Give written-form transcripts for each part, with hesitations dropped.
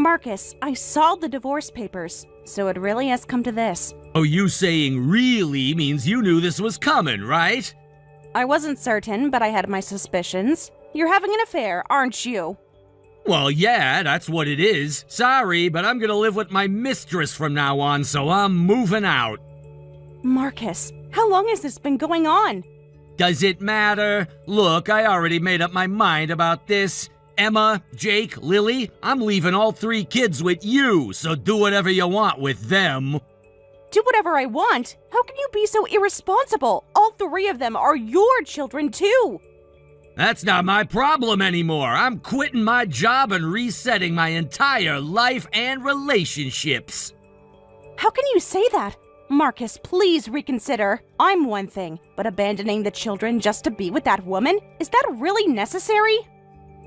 Marcus, I saw the divorce papers, so it really has come to this. Oh, you saying really means you knew this was coming, right? I wasn't certain, but I had my suspicions. You're having an affair, aren't you? Well, yeah, that's what it is. Sorry, but I'm gonna live with my mistress from now on, so I'm moving out. Marcus, how long has this been going on? Does it matter? Look, I already made up my mind about this. Emma, Jake, Lily, I'm leaving all 3 kids with you, so do whatever you want with them. Do whatever I want? How can you be so irresponsible? All 3 of them are your children, too. That's not my problem anymore. I'm quitting my job and resetting my entire life and relationships. How can you say that? Marcus, please reconsider. I'm one thing, but abandoning the children just to be with that woman? Is that really necessary?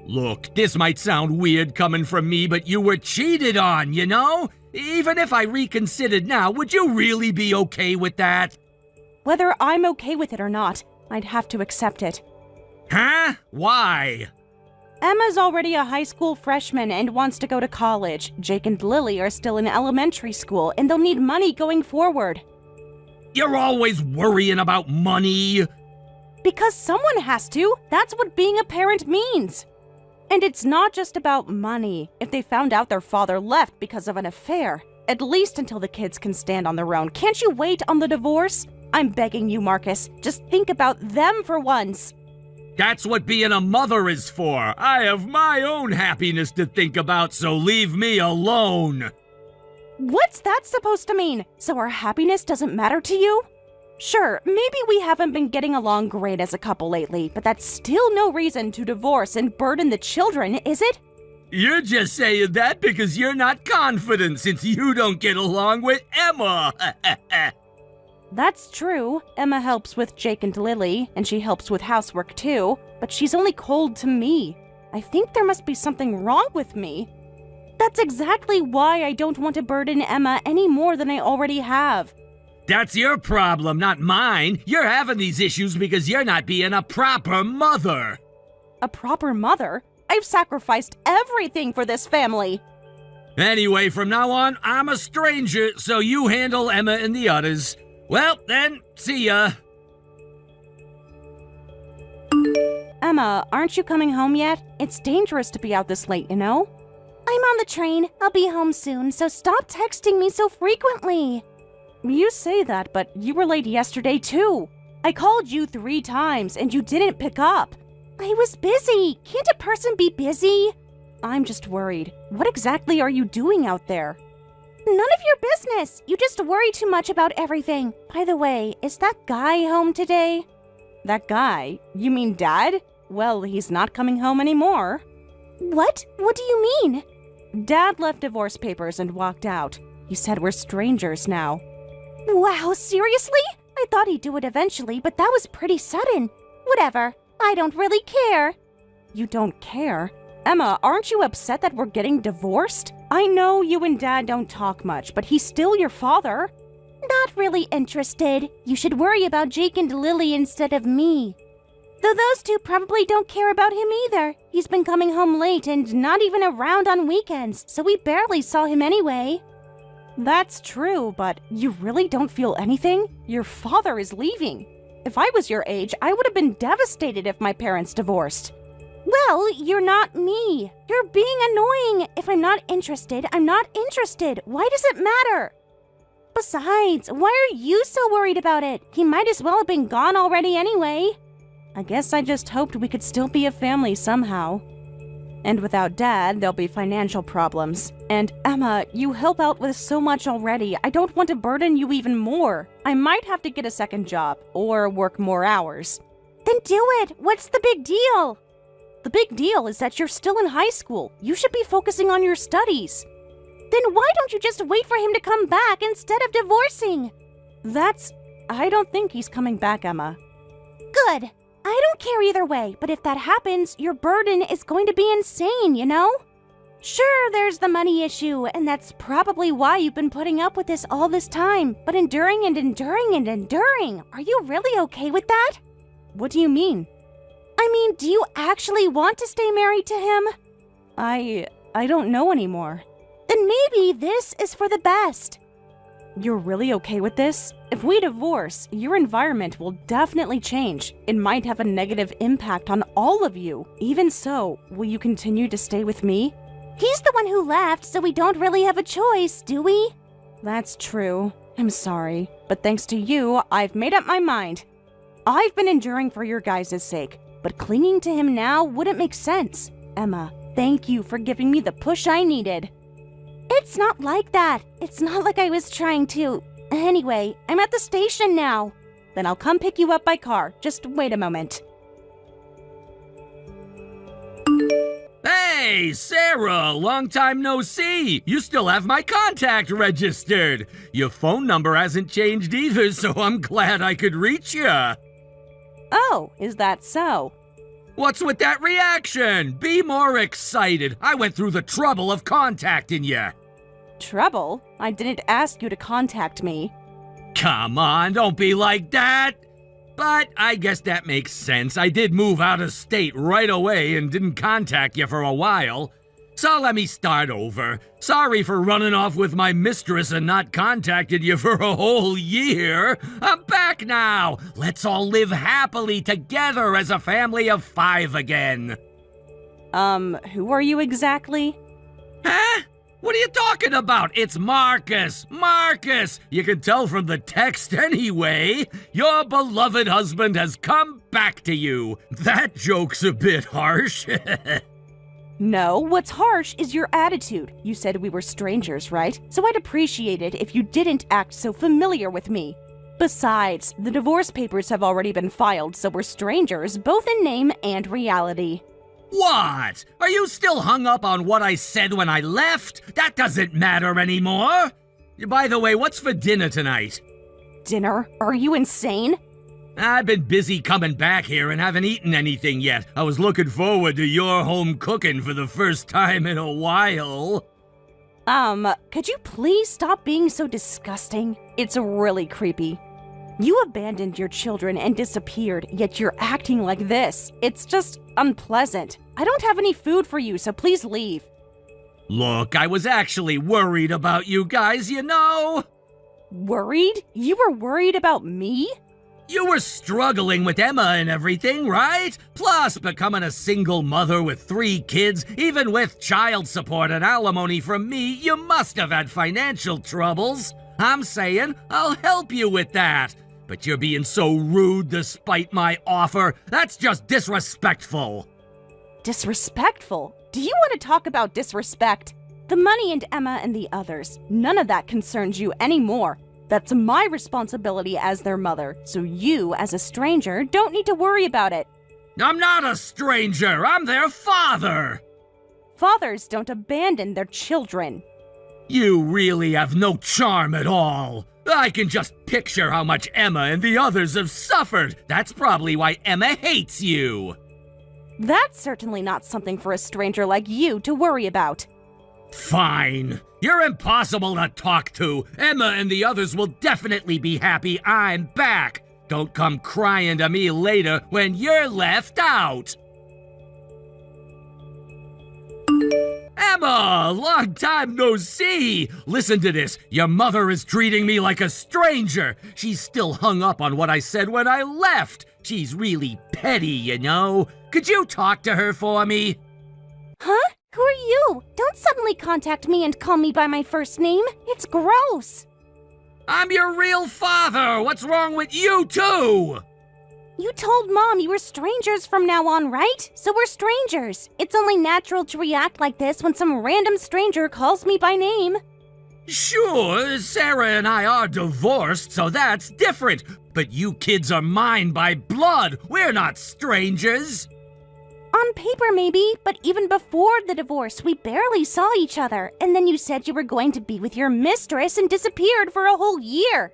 Look, this might sound weird coming from me, but you were cheated on, you know? Even if I reconsidered now, would you really be okay with that? Whether I'm okay with it or not, I'd have to accept it. Huh? Why? Emma's already a high school freshman and wants to go to college. Jake and Lily are still in elementary school, and they'll need money going forward. You're always worrying about money. Because someone has to. That's what being a parent means. And it's not just about money. If they found out their father left because of an affair, at least until the kids can stand on their own, can't you wait on the divorce? I'm begging you, Marcus. Just think about them for once. That's what being a mother is for. I have my own happiness to think about, so leave me alone. What's that supposed to mean? So our happiness doesn't matter to you? Sure, maybe we haven't been getting along great as a couple lately, but that's still no reason to divorce and burden the children, is it? You're just saying that because you're not confident since you don't get along with Emma. That's true. Emma helps with Jake and Lily, and she helps with housework too, but she's only cold to me. I think there must be something wrong with me. That's exactly why I don't want to burden Emma any more than I already have. That's your problem, not mine. You're having these issues because you're not being a proper mother. A proper mother? I've sacrificed everything for this family. Anyway, from now on, I'm a stranger, so you handle Emma and the others. Well, then, see ya. Emma, aren't you coming home yet? It's dangerous to be out this late, you know? I'm on the train. I'll be home soon, so stop texting me so frequently. You say that, but you were late yesterday, too. I called you 3 times, and you didn't pick up. I was busy. Can't a person be busy? I'm just worried. What exactly are you doing out there? None of your business. You just worry too much about everything. By the way, is that guy home today? That guy? You mean Dad? Well, he's not coming home anymore. What? What do you mean? Dad left divorce papers and walked out. He said we're strangers now. Wow, seriously? I thought he'd do it eventually, but that was pretty sudden. Whatever. I don't really care. You don't care? Emma, aren't you upset that we're getting divorced? I know you and Dad don't talk much, but he's still your father. Not really interested. You should worry about Jake and Lily instead of me. Though those 2 probably don't care about him either. He's been coming home late and not even around on weekends, so we barely saw him anyway. That's true, but you really don't feel anything? Your father is leaving. If I was your age, I would have been devastated if my parents divorced. Well, you're not me. You're being annoying. If I'm not interested, I'm not interested. Why does it matter? Besides, why are you so worried about it? He might as well have been gone already anyway. I guess I just hoped we could still be a family somehow. And without Dad, there'll be financial problems. And Emma, you help out with so much already. I don't want to burden you even more. I might have to get a second job or work more hours. Then do it. What's the big deal? The big deal is that you're still in high school. You should be focusing on your studies. Then why don't you just wait for him to come back instead of divorcing? I don't think he's coming back, Emma. Good. I don't care either way, but if that happens, your burden is going to be insane, you know? Sure, there's the money issue, and that's probably why you've been putting up with this all this time. But enduring and enduring and enduring, are you really okay with that? What do you mean? I mean, do you actually want to stay married to him? I don't know anymore. And maybe this is for the best. You're really okay with this? If we divorce, your environment will definitely change. It might have a negative impact on all of you. Even so, will you continue to stay with me? He's the one who left, so we don't really have a choice, do we? That's true. I'm sorry. But thanks to you, I've made up my mind. I've been enduring for your guys' sake, but clinging to him now wouldn't make sense. Emma, thank you for giving me the push I needed. It's not like that. It's not like I was trying to. Anyway, I'm at the station now. Then I'll come pick you up by car. Just wait a moment. Hey, Sarah, long time no see. You still have my contact registered. Your phone number hasn't changed either, so I'm glad I could reach you. Oh, is that so? What's with that reaction? Be more excited. I went through the trouble of contacting you. Trouble? I didn't ask you to contact me. Come on, don't be like that. But I guess that makes sense. I did move out of state right away and didn't contact you for a while. So let me start over. Sorry for running off with my mistress and not contacted you for a whole year. I'm back now. Let's all live happily together as a family of 5 again. Who are you exactly? Huh? What are you talking about? It's Marcus. Marcus! You can tell from the text anyway. Your beloved husband has come back to you. That joke's a bit harsh. No, what's harsh is your attitude. You said we were strangers, right? So I'd appreciate it if you didn't act so familiar with me. Besides, the divorce papers have already been filed, so we're strangers, both in name and reality. What? Are you still hung up on what I said when I left? That doesn't matter anymore. By the way, what's for dinner tonight? Dinner? Are you insane? I've been busy coming back here and haven't eaten anything yet. I was looking forward to your home cooking for the first time in a while. Could you please stop being so disgusting? It's really creepy. You abandoned your children and disappeared, yet you're acting like this. It's just unpleasant. I don't have any food for you, so please leave. Look, I was actually worried about you guys, you know? Worried? You were worried about me? You were struggling with Emma and everything, right? Plus, becoming a single mother with 3 kids, even with child support and alimony from me, you must have had financial troubles. I'm saying I'll help you with that. But you're being so rude despite my offer. That's just disrespectful. Disrespectful? Do you want to talk about disrespect? The money and Emma and the others, none of that concerns you anymore. That's my responsibility as their mother, so you, as a stranger, don't need to worry about it. I'm not a stranger. I'm their father. Fathers don't abandon their children. You really have no charm at all. I can just picture how much Emma and the others have suffered. That's probably why Emma hates you. That's certainly not something for a stranger like you to worry about. Fine. You're impossible to talk to. Emma and the others will definitely be happy I'm back. Don't come crying to me later when you're left out. Emma, long time no see. Listen to this. Your mother is treating me like a stranger. She's still hung up on what I said when I left. She's really petty, you know. Could you talk to her for me? Huh? Who are you? Don't suddenly contact me and call me by my first name. It's gross. I'm your real father. What's wrong with you too? You told Mom you were strangers from now on, right? So we're strangers. It's only natural to react like this when some random stranger calls me by name. Sure, Sarah and I are divorced, so that's different. But you kids are mine by blood. We're not strangers. On paper, maybe, but even before the divorce, we barely saw each other. And then you said you were going to be with your mistress and disappeared for a whole year.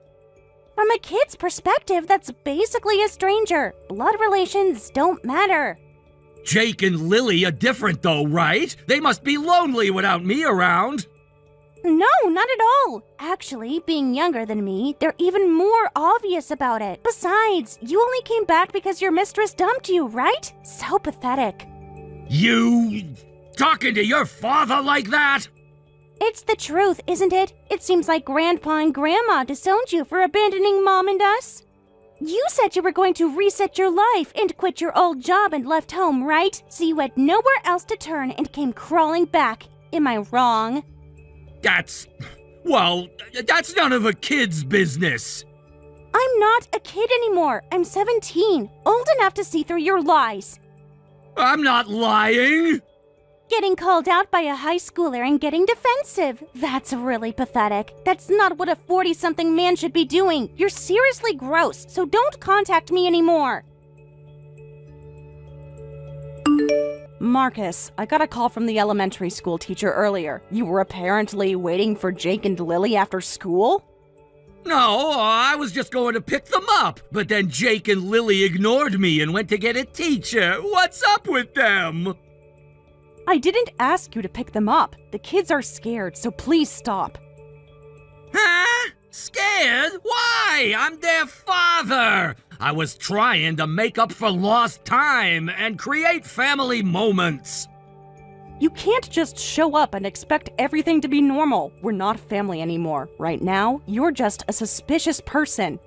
From a kid's perspective, that's basically a stranger. Blood relations don't matter. Jake and Lily are different though, right? They must be lonely without me around. No, not at all. Actually, being younger than me, they're even more obvious about it. Besides, you only came back because your mistress dumped you, right? So pathetic. You talking to your father like that? It's the truth, isn't it? It seems like Grandpa and Grandma disowned you for abandoning Mom and us. You said you were going to reset your life and quit your old job and left home, right? So you had nowhere else to turn and came crawling back. Am I wrong? That's none of a kid's business. I'm not a kid anymore. I'm 17, old enough to see through your lies. I'm not lying. Getting called out by a high schooler and getting defensive. That's really pathetic. That's not what a 40-something man should be doing. You're seriously gross, so don't contact me anymore. Marcus, I got a call from the elementary school teacher earlier. You were apparently waiting for Jake and Lily after school? No, I was just going to pick them up, but then Jake and Lily ignored me and went to get a teacher. What's up with them? I didn't ask you to pick them up. The kids are scared, so please stop. Huh? Scared? Why? I'm their father. I was trying to make up for lost time and create family moments. You can't just show up and expect everything to be normal. We're not family anymore. Right now, you're just a suspicious person.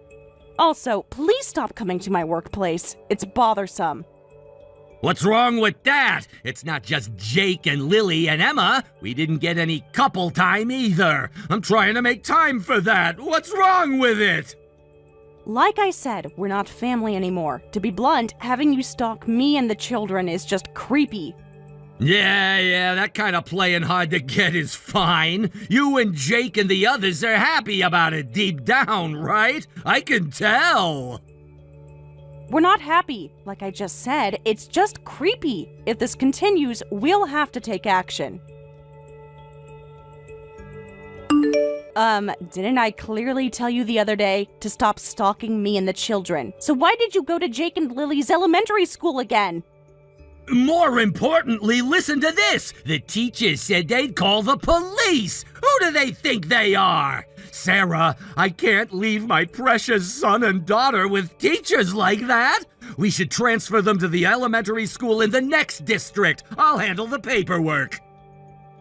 Also, please stop coming to my workplace. It's bothersome. What's wrong with that? It's not just Jake and Lily and Emma. We didn't get any couple time either. I'm trying to make time for that. What's wrong with it? Like I said, we're not family anymore. To be blunt, having you stalk me and the children is just creepy. Yeah, that kind of playing hard to get is fine. You and Jake and the others are happy about it deep down, right? I can tell. We're not happy. Like I just said, it's just creepy. If this continues, we'll have to take action. Didn't I clearly tell you the other day to stop stalking me and the children? So why did you go to Jake and Lily's elementary school again? More importantly, listen to this. The teachers said they'd call the police. Who do they think they are? Sarah, I can't leave my precious son and daughter with teachers like that. We should transfer them to the elementary school in the next district. I'll handle the paperwork.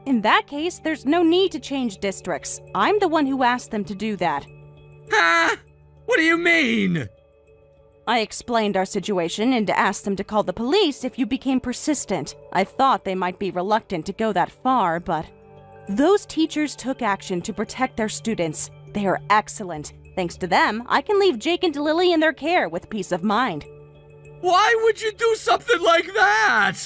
In that case, there's no need to change districts. I'm the one who asked them to do that. Huh? What do you mean? I explained our situation and asked them to call the police if you became persistent. I thought they might be reluctant to go that far, but those teachers took action to protect their students. They are excellent. Thanks to them, I can leave Jake and Lily in their care with peace of mind. Why would you do something like that?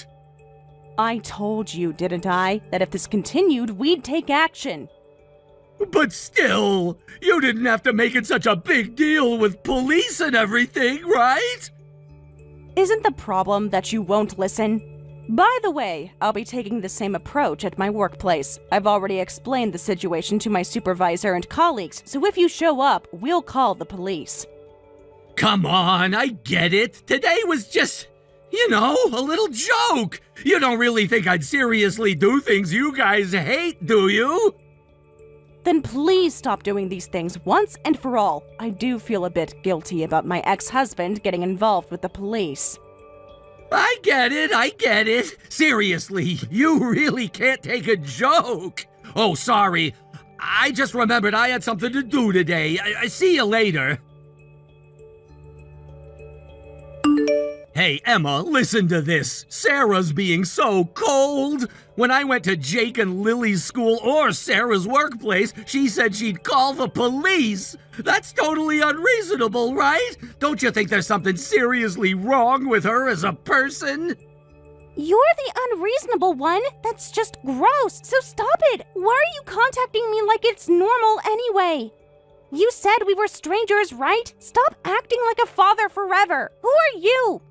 I told you, didn't I, that if this continued, we'd take action. But still, you didn't have to make it such a big deal with police and everything, right? Isn't the problem that you won't listen? By the way, I'll be taking the same approach at my workplace. I've already explained the situation to my supervisor and colleagues, so if you show up, we'll call the police. Come on, I get it. Today was just, a little joke. You don't really think I'd seriously do things you guys hate, do you? Then please stop doing these things once and for all. I do feel a bit guilty about my ex-husband getting involved with the police. I get it. Seriously, you really can't take a joke. Oh, sorry. I just remembered I had something to do today. I see you later. Hey, Emma, listen to this. Sarah's being so cold. When I went to Jake and Lily's school or Sarah's workplace, she said she'd call the police. That's totally unreasonable, right? Don't you think there's something seriously wrong with her as a person? You're the unreasonable one. That's just gross, so stop it. Why are you contacting me like it's normal anyway? You said we were strangers, right? Stop acting like a father forever. Who are you?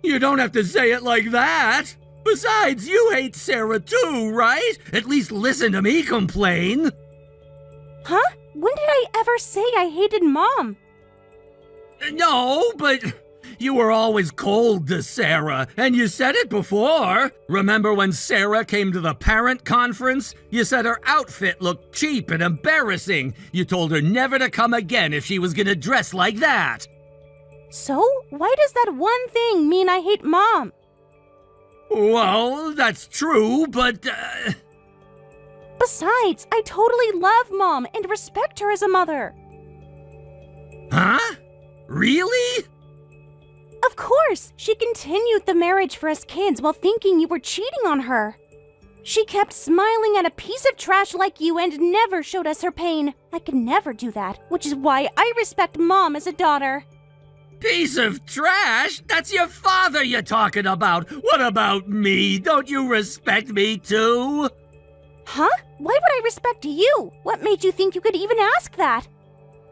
You don't have to say it like that. Besides, you hate Sarah too, right? At least listen to me complain. Huh? When did I ever say I hated Mom? No, but you were always cold to Sarah, and you said it before. Remember when Sarah came to the parent conference? You said her outfit looked cheap and embarrassing. You told her never to come again if she was gonna dress like that. So, why does that one thing mean I hate Mom? Well, that's true, but... Besides, I totally love Mom and respect her as a mother. Huh? Really? Of course, she continued the marriage for us kids while thinking you were cheating on her. She kept smiling at a piece of trash like you and never showed us her pain. I could never do that, which is why I respect Mom as a daughter. Piece of trash? That's your father you're talking about. What about me? Don't you respect me too? Huh? Why would I respect you? What made you think you could even ask that?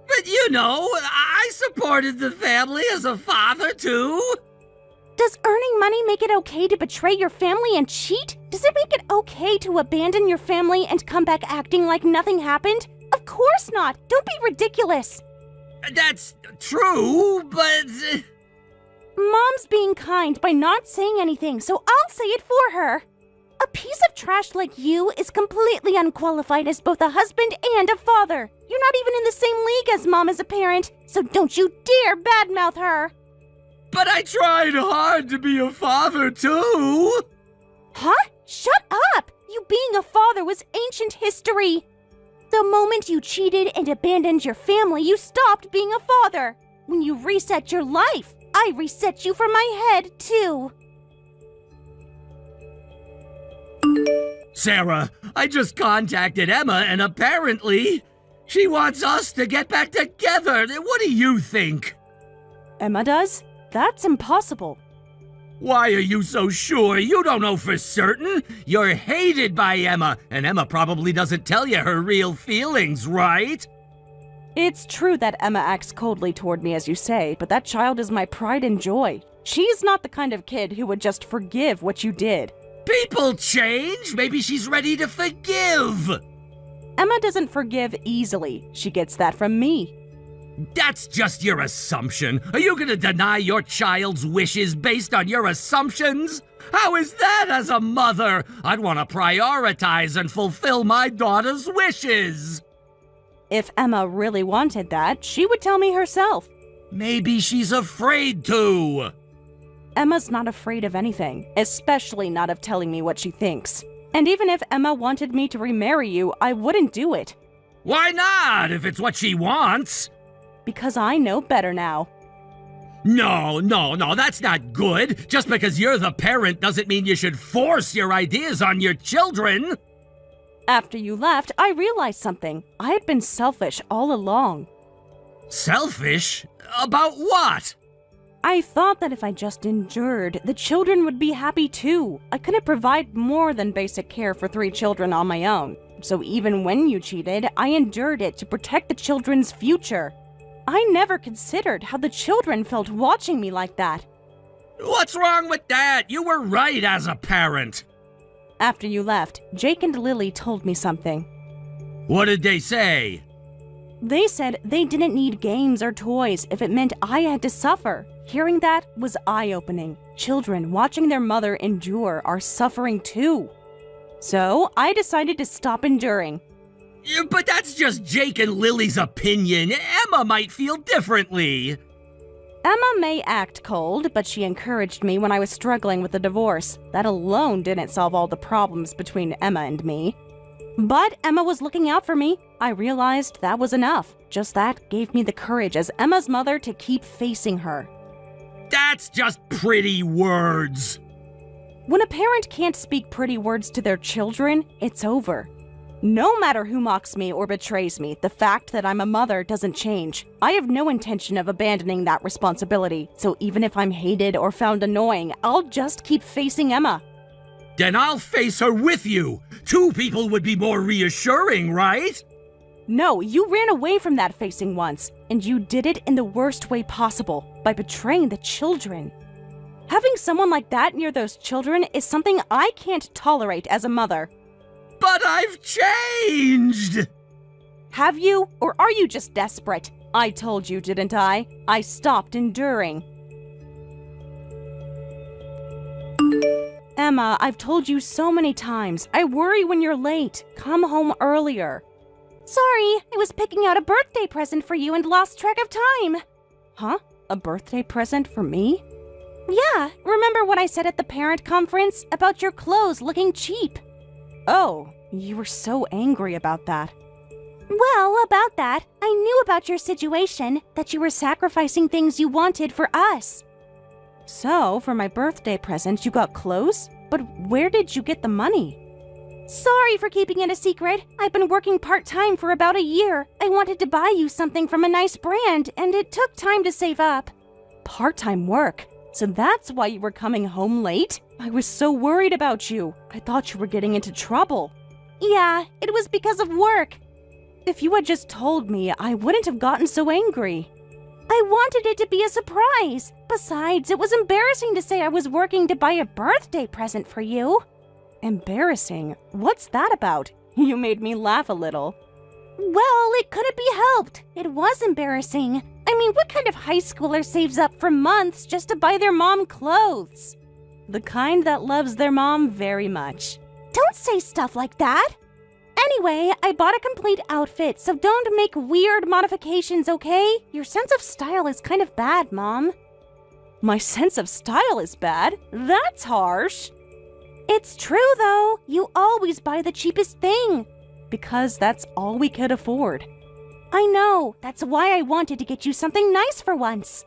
But you know, I supported the family as a father too. Does earning money make it okay to betray your family and cheat? Does it make it okay to abandon your family and come back acting like nothing happened? Of course not! Don't be ridiculous! That's true, but... Mom's being kind by not saying anything, so I'll say it for her. A piece of trash like you is completely unqualified as both a husband and a father. You're not even in the same league as Mom as a parent, so don't you dare badmouth her! But I tried hard to be a father too! Huh? Shut up! You being a father was ancient history! The moment you cheated and abandoned your family, you stopped being a father. When you reset your life, I reset you from my head too. Sarah, I just contacted Emma and apparently she wants us to get back together. What do you think? Emma does? That's impossible. Why are you so sure? You don't know for certain. You're hated by Emma, and Emma probably doesn't tell you her real feelings, right? It's true that Emma acts coldly toward me, as you say, but that child is my pride and joy. She's not the kind of kid who would just forgive what you did. People change. Maybe she's ready to forgive. Emma doesn't forgive easily. She gets that from me. That's just your assumption. Are you gonna deny your child's wishes based on your assumptions? How is that as a mother? I'd want to prioritize and fulfill my daughter's wishes. If Emma really wanted that, she would tell me herself. Maybe she's afraid to. Emma's not afraid of anything, especially not of telling me what she thinks. And even if Emma wanted me to remarry you, I wouldn't do it. Why not, if it's what she wants? Because I know better now. No, that's not good. Just because you're the parent doesn't mean you should force your ideas on your children. After you left, I realized something. I had been selfish all along. Selfish? About what? I thought that if I just endured, the children would be happy too. I couldn't provide more than basic care for 3 children on my own. So even when you cheated, I endured it to protect the children's future. I never considered how the children felt watching me like that. What's wrong with that? You were right as a parent. After you left, Jake and Lily told me something. What did they say? They said they didn't need games or toys if it meant I had to suffer. Hearing that was eye-opening. Children watching their mother endure are suffering too. So I decided to stop enduring. But that's just Jake and Lily's opinion. Emma might feel differently. Emma may act cold, but she encouraged me when I was struggling with the divorce. That alone didn't solve all the problems between Emma and me. But Emma was looking out for me. I realized that was enough. Just that gave me the courage as Emma's mother to keep facing her. That's just pretty words. When a parent can't speak pretty words to their children, it's over. No matter who mocks me or betrays me, the fact that I'm a mother doesn't change. I have no intention of abandoning that responsibility, so even if I'm hated or found annoying, I'll just keep facing Emma. Then I'll face her with you. 2 people would be more reassuring, right? No, you ran away from that facing once, and you did it in the worst way possible, by betraying the children. Having someone like that near those children is something I can't tolerate as a mother. But I've changed! Have you? Or are you just desperate? I told you, didn't I? I stopped enduring. Emma, I've told you so many times. I worry when you're late. Come home earlier. Sorry, I was picking out a birthday present for you and lost track of time. Huh? A birthday present for me? Yeah, remember what I said at the parent conference about your clothes looking cheap? Oh, You were so angry about that. Well, about that, I knew about your situation, that you were sacrificing things you wanted for us. So, for my birthday present, you got clothes? But where did you get the money? Sorry for keeping it a secret. I've been working part-time for about a year. I wanted to buy you something from a nice brand, and it took time to save up. Part-time work? So that's why you were coming home late? I was so worried about you. I thought you were getting into trouble. Yeah, it was because of work. If you had just told me, I wouldn't have gotten so angry. I wanted it to be a surprise. Besides, it was embarrassing to say I was working to buy a birthday present for you. Embarrassing? What's that about? You made me laugh a little. Well, it couldn't be helped. It was embarrassing. I mean, what kind of high schooler saves up for months just to buy their mom clothes? The kind that loves their mom very much. Don't say stuff like that. Anyway, I bought a complete outfit, so don't make weird modifications, okay? Your sense of style is kind of bad, Mom. My sense of style is bad? That's harsh. It's true, though. You always buy the cheapest thing. Because that's all we could afford. I know. That's why I wanted to get you something nice for once.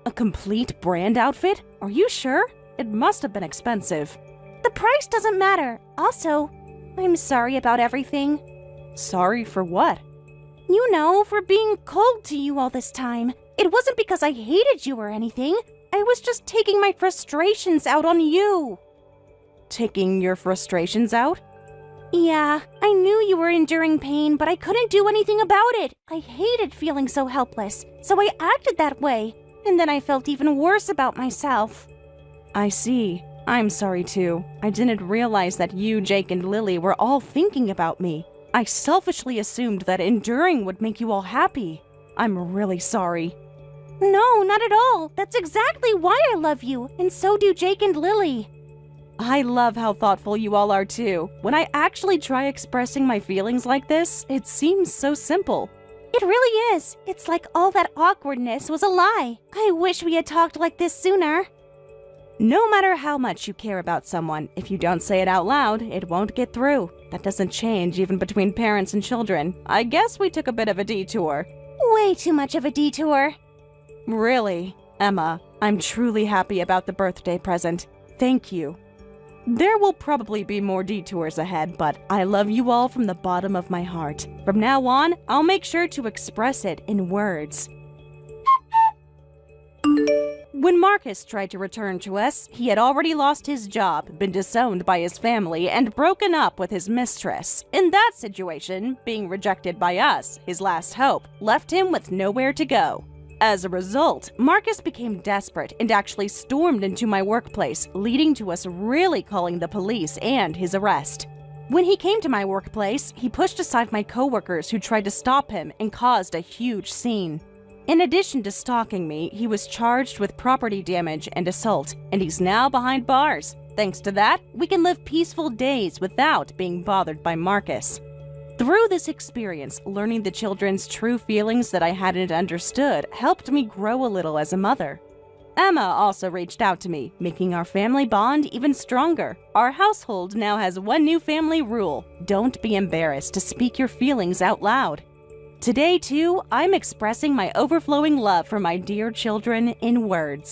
A complete brand outfit? Are you sure? It must have been expensive. The price doesn't matter. Also, I'm sorry about everything. Sorry for what? You know, for being cold to you all this time. It wasn't because I hated you or anything. I was just taking my frustrations out on you. Taking your frustrations out? Yeah, I knew you were enduring pain, but I couldn't do anything about it. I hated feeling so helpless, so I acted that way. And then I felt even worse about myself. I see. I'm sorry too. I didn't realize that you, Jake, and Lily were all thinking about me. I selfishly assumed that enduring would make you all happy. I'm really sorry. No, not at all. That's exactly why I love you, and so do Jake and Lily. I love how thoughtful you all are too. When I actually try expressing my feelings like this, it seems so simple. It really is. It's like all that awkwardness was a lie. I wish we had talked like this sooner. No matter how much you care about someone, if you don't say it out loud, it won't get through. That doesn't change even between parents and children. I guess we took a bit of a detour. Way too much of a detour. Really, Emma, I'm truly happy about the birthday present. Thank you. There will probably be more detours ahead, but I love you all from the bottom of my heart. From now on, I'll make sure to express it in words. When Marcus tried to return to us, he had already lost his job, been disowned by his family, and broken up with his mistress. In that situation, being rejected by us, his last hope, left him with nowhere to go. As a result, Marcus became desperate and actually stormed into my workplace, leading to us really calling the police and his arrest. When he came to my workplace, he pushed aside my coworkers who tried to stop him and caused a huge scene. In addition to stalking me, he was charged with property damage and assault, and he's now behind bars. Thanks to that, we can live peaceful days without being bothered by Marcus. Through this experience, learning the children's true feelings that I hadn't understood helped me grow a little as a mother. Emma also reached out to me, making our family bond even stronger. Our household now has one new family rule: don't be embarrassed to speak your feelings out loud. Today, too, I'm expressing my overflowing love for my dear children in words.